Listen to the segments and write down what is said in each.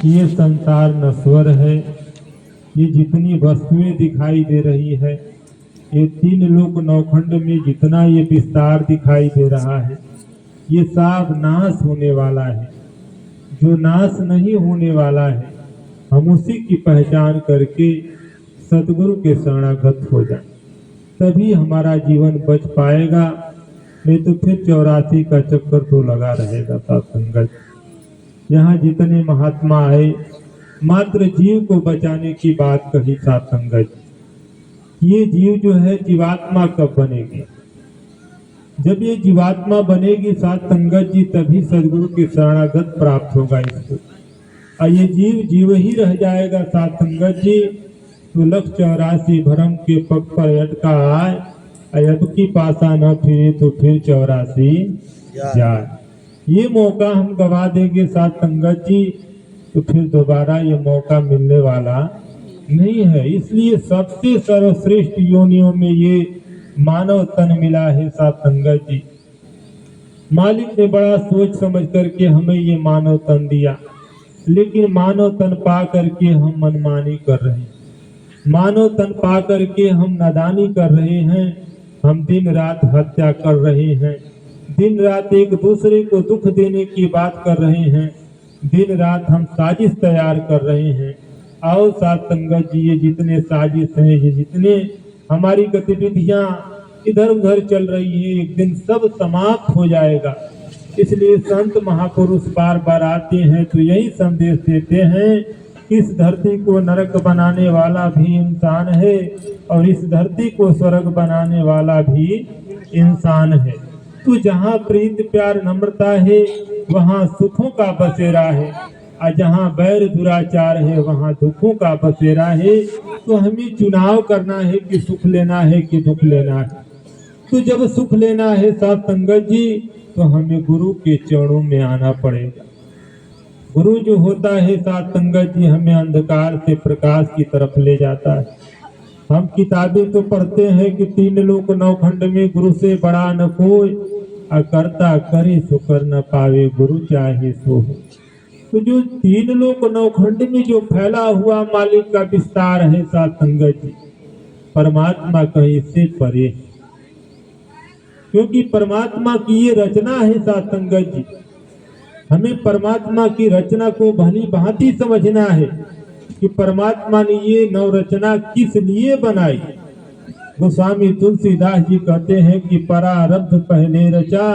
ये संसार नश्वर है। ये जितनी वस्तुएं दिखाई दे रही है, ये तीन लोक नौखंड में जितना ये विस्तार दिखाई दे रहा है, ये सब नाश होने वाला है। जो नाश नहीं होने वाला है, हम उसी की पहचान करके सतगुरु के शरणागत हो जाए, तभी हमारा जीवन बच पाएगा। नहीं तो फिर 84 का चक्कर तो लगा रहेगा। साथ संगत, यहाँ जितने महात्मा आए, मात्र जीव को बचाने की बात कही। साथ संगत, ये जीव जो है जीवात्मा कब बनेगी? जब ये जीवात्मा बनेगी साथ संगत जी, तभी सदगुरु की शरणागत प्राप्त होगा इसको। और ये जीव ही रह जाएगा साथ संगत जी, तो 184 भरम के पग पर अटका आए, अब की पासा न फिरे तो फिर 84 जाए। ये मौका हम गवा देंगे साथ संगत जी, तो फिर दोबारा ये मौका मिलने वाला नहीं है। इसलिए सबसे सर्वश्रेष्ठ योनियों में ये मानव तन मिला है। साथ संगत जी, मालिक ने बड़ा सोच समझ करके हमें ये मानव तन दिया, लेकिन मानव तन पा करके हम मनमानी कर रहे हैं। मानव तन पा करके हम नादानी कर रहे हैं। हम दिन रात हत्या कर रहे हैं, दिन रात एक दूसरे को दुख देने की बात कर रहे हैं, दिन रात हम साजिश तैयार कर रहे हैं। आओ साथ संगत जी, ये जितने साजिश हैं, ये जितने हमारी गतिविधियां इधर उधर चल रही है, एक दिन सब समाप्त हो जाएगा। इसलिए संत महापुरुष बार बार आते हैं तो यही संदेश देते हैं, इस धरती को नरक बनाने वाला भी इंसान है और इस धरती को स्वर्ग बनाने वाला भी इंसान है। तो जहाँ प्रीत प्यार नम्रता है, वहाँ सुखों का बसेरा है, और जहाँ बैर दुराचार है, वहाँ दुखों का बसेरा है। तो हमें चुनाव करना है कि सुख लेना है कि दुख लेना है। तो जब सुख लेना है साथ संगत जी, तो हमें गुरु के चरणों में आना पड़ेगा। गुरु जो होता है साथ संगत जी, हमें अंधकार से प्रकाश की तरफ ले जाता है। हम किताबें तो पढ़ते हैं कि 3 लोक 9 खंड में गुरु से बड़ा न कोई, अकर्ता करे सो कर न पावे, गुरु चाहे सो हो। तो जो 3 लोक 9 खंड में जो फैला हुआ मालिक का विस्तार है साथ संगत जी, परमात्मा कहीं से परे, क्योंकि परमात्मा की ये रचना है साथ संगत जी। हमें परमात्मा की रचना को भली भांति समझना है कि परमात्मा ने ये नवरचना किस लिए बनाई। गोस्वामी तुलसीदास जी कहते हैं कि परारब्ध पहले रचा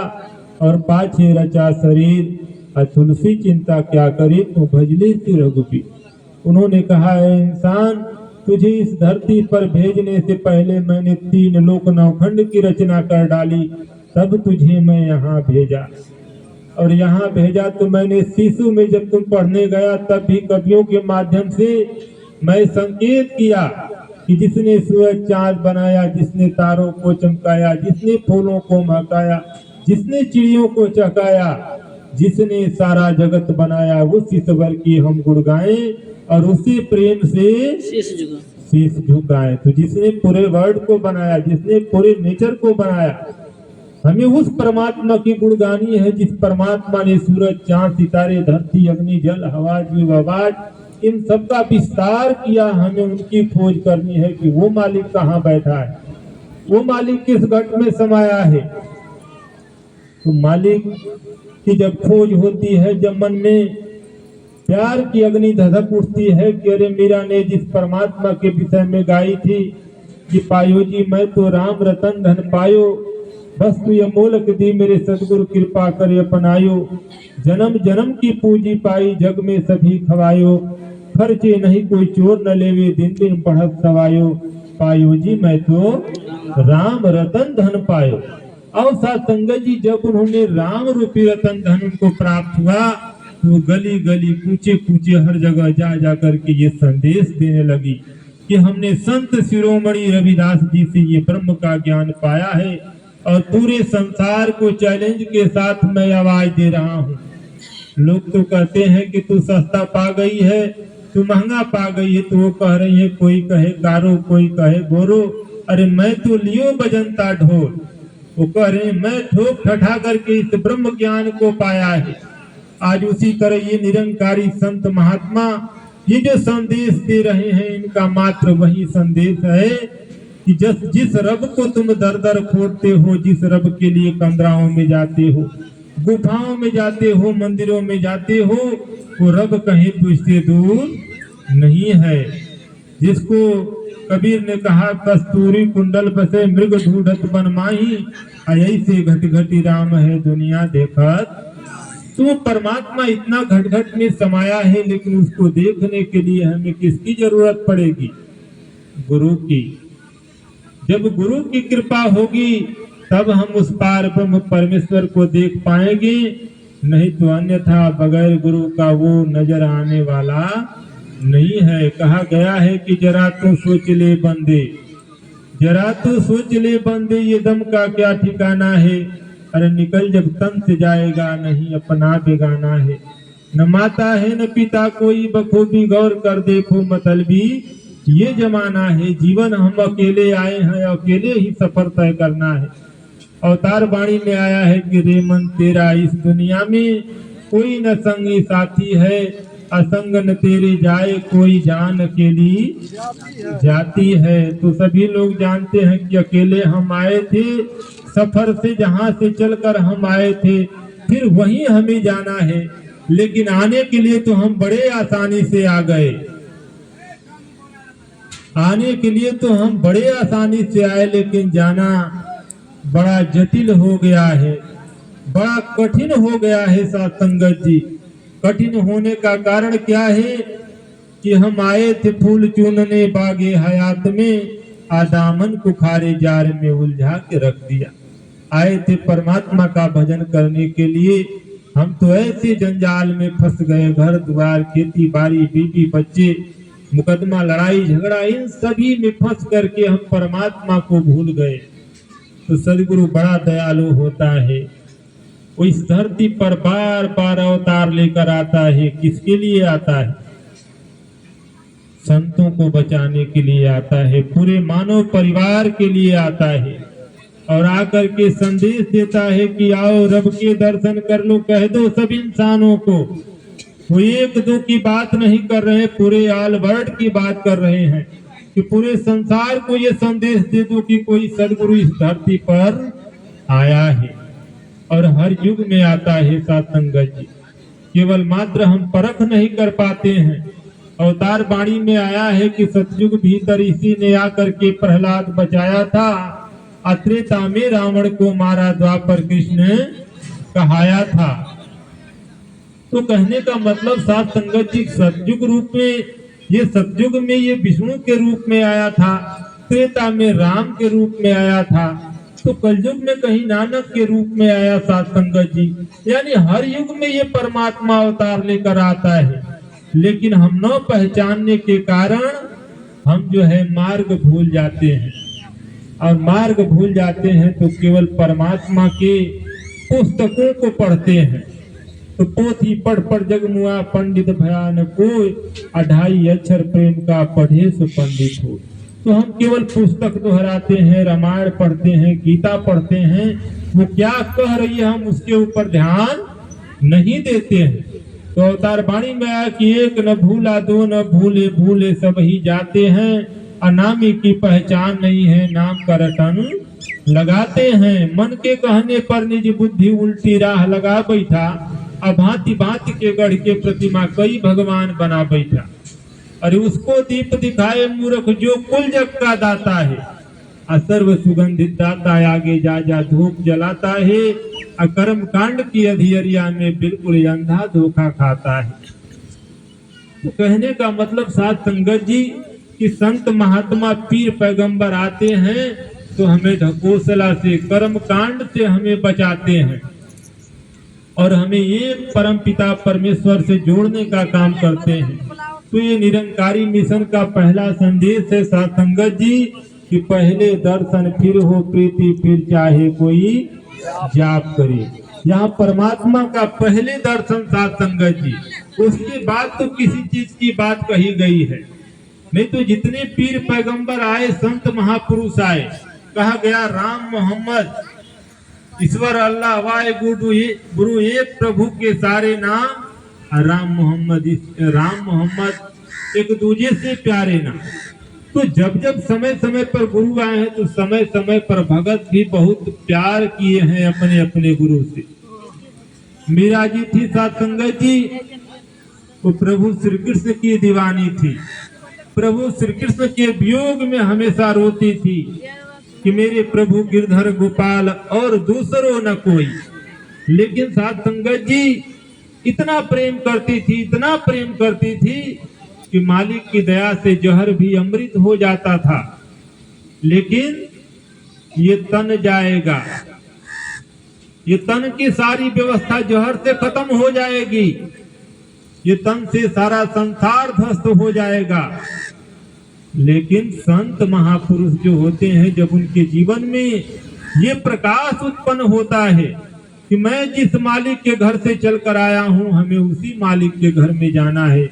और पाछे रचा शरीर, और तुलसी चिंता क्या करे तो भजले से रघुपी। उन्होंने कहा है, इंसान तुझे इस धरती पर भेजने से पहले मैंने 3 लोक 9 खंड की रचना कर डाली, तब तुझे मैं यहाँ भेजा। और यहाँ भेजा तो मैंने शिशु में जब तुम पढ़ने गया, तब भी कवियों के माध्यम से मैं संकेत किया कि जिसने सूरज चांद बनाया, जिसने तारों को चमकाया, जिसने फूलों को महकाया, जिसने चिड़ियों को चहकाया, जिसने सारा जगत बनाया, उस ईश्वर की हम गुण गाएं और उसी प्रेम से शीश झुकाएं। तो जिसने पूरे वर्ल्ड को बनाया, जिसने पूरे नेचर को बनाया, हमें उस परमात्मा की गुण गानी है जिस परमात्मा ने सूरज चांद सितारे धरती अग्नि जल हवा जीव आवाज इन सब का विस्तार किया। हमें उनकी खोज करनी है कि वो मालिक कहाँ बैठा है, वो मालिक किस घट में समाया है। तो मालिक की जब खोज होती है, जब मन में प्यार की अग्नि धधक उठती है कि अरे मीरा ने जिस परमात्मा के विषय में गाई थी कि पायो जी मैं तो राम रतन धन पायो, बस तू ये मोलक दी मेरे सदगुरु कृपा करे अपनायो, जन्म जन्म की पूंजी पाई जग में सभी खवायो, खर्चे नहीं कोई चोर न लेवे दिन दिन बढ़त सवायो, पायो जी मैं तो राम रतन धन पायो। और साथ संगत जी, जब उन्होंने राम रूपी रतन धन उनको प्राप्त हुआ, तो गली गली कूचे कूचे हर जगह जा जा करके ये संदेश देने लगी कि हमने संत शिरोमणि रविदास जी से ये ब्रह्म का ज्ञान पाया है और पूरे संसार को चैलेंज के साथ मैं आवाज दे रहा हूँ। लोग तो कहते हैं कि तू सस्ता पा गई है, तू महंगा पा गई है, तो वो कह रही है, कोई कहे गारो कोई कहे गोरो, अरे मैं तो लियो बजंता ढोल। वो कह रहे हैं मैं ठोक ठठा करके इस ब्रह्म ज्ञान को पाया है। आज उसी तरह ये निरंकारी संत महात्मा ये जो संदेश दे रहे हैं, इनका मात्र वही संदेश है कि जिस रब को तुम दर दर खोजते हो, जिस रब के लिए कमराओं में जाते हो, गुफाओं में जाते हो, मंदिरों में जाते हो, वो रब कहीं तुझसे दूर नहीं है। जिसको कबीर ने कहा कस्तूरी कुंडल बसे मृग ढूंढत बन माही, ऐसे घट घटी राम है दुनिया देखत। तो परमात्मा इतना घट घट में समाया है, लेकिन उसको देखने के लिए हमें किसकी जरूरत पड़ेगी? गुरु की। जब गुरु की कृपा होगी तब हम उस पार ब्रह्म परमेश्वर को देख पाएंगे, नहीं तो अन्यथा बगैर गुरु का वो नजर आने वाला नहीं है। कहा गया है कि जरा तू सोच ले बंदे, जरा तू सोच ले बंदे, ये दम का क्या ठिकाना है। अरे निकल जब तन से जाएगा, नहीं अपना बेगाना है। न माता है न पिता कोई, बखूबी गौर कर देखो मतलबी ये जमाना है। जीवन हम अकेले आए हैं, अकेले ही सफर तय करना है। अवतार वाणी में आया है कि रे मन तेरा इस दुनिया में कोई न संगी साथी है, असंग न तेरे जाए कोई जान अकेली जाती है। तो सभी लोग जानते हैं कि अकेले हम आए थे, सफर से जहां से चलकर हम आए थे, फिर वहीं हमें जाना है। लेकिन आने के लिए तो हम बड़े आसानी से आ गए, आने के लिए तो हम बड़े आसानी से आए, लेकिन जाना बड़ा जटिल हो गया है, बड़ा कठिन हो गया है। साथ संगत जी, कठिन होने का कारण क्या है कि हम आए थे फूल चूनने बागे हयात में, आदामन को खारे जार में उलझा के रख दिया। आए थे परमात्मा का भजन करने के लिए, हम तो ऐसे जंजाल में फंस गए, घर द्वार खेती बाड़ी बीवी बच्चे मुकदमा लड़ाई झगड़ा इन सभी में फंस करके हम परमात्मा को भूल गए। तो सदगुरु बड़ा दयालु होता है, वो इस धरती पर बार बार अवतार लेकर आता है। किसके लिए आता है? संतों को बचाने के लिए आता है, पूरे मानव परिवार के लिए आता है, और आकर के संदेश देता है कि आओ रब के दर्शन कर लो। कह दो सब इंसानों को, वो एक दो की बात नहीं कर रहे, पूरे ऑल वर्ल्ड की बात कर रहे हैं कि पूरे संसार को ये संदेश दे दो कि कोई सदगुरु इस धरती पर आया है, और हर युग में आता है। साथ संगत जी, केवल मात्र हम परख नहीं कर पाते हैं। अवतार वाणी में आया है कि सतयुग भीतर इसी ने आकर के प्रहलाद बचाया था, त्रेता में रावण को मारा, द्वापर कृष्ण कहाया था। तो कहने का मतलब साथ संगत जी, सतयुग रूप में, ये सतयुग में ये विष्णु के रूप में आया था, त्रेता में राम के रूप में आया था, तो कलयुग में कहीं नानक के रूप में आया। साथ संगत जी, यानी हर युग में ये परमात्मा अवतार लेकर आता है, लेकिन हम न पहचानने के कारण हम जो है मार्ग भूल जाते हैं, और मार्ग भूल जाते हैं तो केवल परमात्मा के पुस्तकों को पढ़ते हैं। तो पोथी पढ़ पढ़ जगमुआ पंडित भयान कोय, 2.5 अक्षर प्रेम का पढ़े सो पंडित हो। तो हम केवल पुस्तक दोहराते हैं, रामायण पढ़ते हैं, गीता पढ़ते हैं, वो क्या कह रही है हम उसके ऊपर ध्यान नहीं देते हैं। तो अवतार वाणी में आया कि एक न भूला दो न भूले, भूले सब ही जाते हैं, अनामी की पहचान नहीं है, नाम का रटन लगाते हैं। मन के कहने पर निज बुद्धि उल्टी राह लगा बैठा, भांति भांति के गढ़ के प्रतिमा कई भगवान बना बैठा। अरे उसको दीप दिखाए मूर्ख जो कुल जग का दाता है, सर्व सुगंधित दाता आगे जा जा धूप जलाता है, कर्म कांड की अधियरिया में बिल्कुल अंधा धोखा खाता है। तो कहने का मतलब साथ संगत जी कि संत महात्मा पीर पैगंबर आते हैं तो हमें ढकोसला से, कर्म कांड से हमें बचाते हैं, और हमें एक परम पिता परमेश्वर से जोड़ने का काम करते हैं। तो ये निरंकारी मिशन का पहला संदेश है साथ संगत जी कि पहले दर्शन फिर हो प्रीति, फिर चाहे कोई जाप करे। यहाँ परमात्मा का पहले दर्शन साथ संगत जी, उसके बाद तो किसी चीज की बात कही गई है नहीं। तो जितने पीर पैगंबर आए, संत महापुरुष आए, कहा गया राम मोहम्मद ईश्वर अल्लाह वाहे गुरु एक प्रभु के सारे नाम राम मोहम्मद एक दूजे से प्यारे नाम। तो जब जब समय समय पर गुरु आए हैं तो समय समय पर भगत भी बहुत प्यार किए हैं अपने अपने गुरु से। मीरा जी थी साथ संगत जी, वो प्रभु श्री कृष्ण की दीवानी थी। प्रभु श्री कृष्ण के वियोग में हमेशा रोती थी कि मेरे प्रभु गिरधर गोपाल और दूसरों न कोई। लेकिन साथ संगत जी इतना प्रेम करती थी, इतना प्रेम करती थी कि मालिक की दया से जहर भी अमृत हो जाता था। लेकिन ये तन जाएगा, ये तन की सारी व्यवस्था जहर से खत्म हो जाएगी, ये तन से सारा संसार ध्वस्त हो जाएगा। लेकिन संत महापुरुष जो होते हैं, जब उनके जीवन में ये प्रकाश उत्पन्न होता है कि मैं जिस मालिक के घर से चलकर आया हूं, हमें उसी मालिक के घर में जाना है,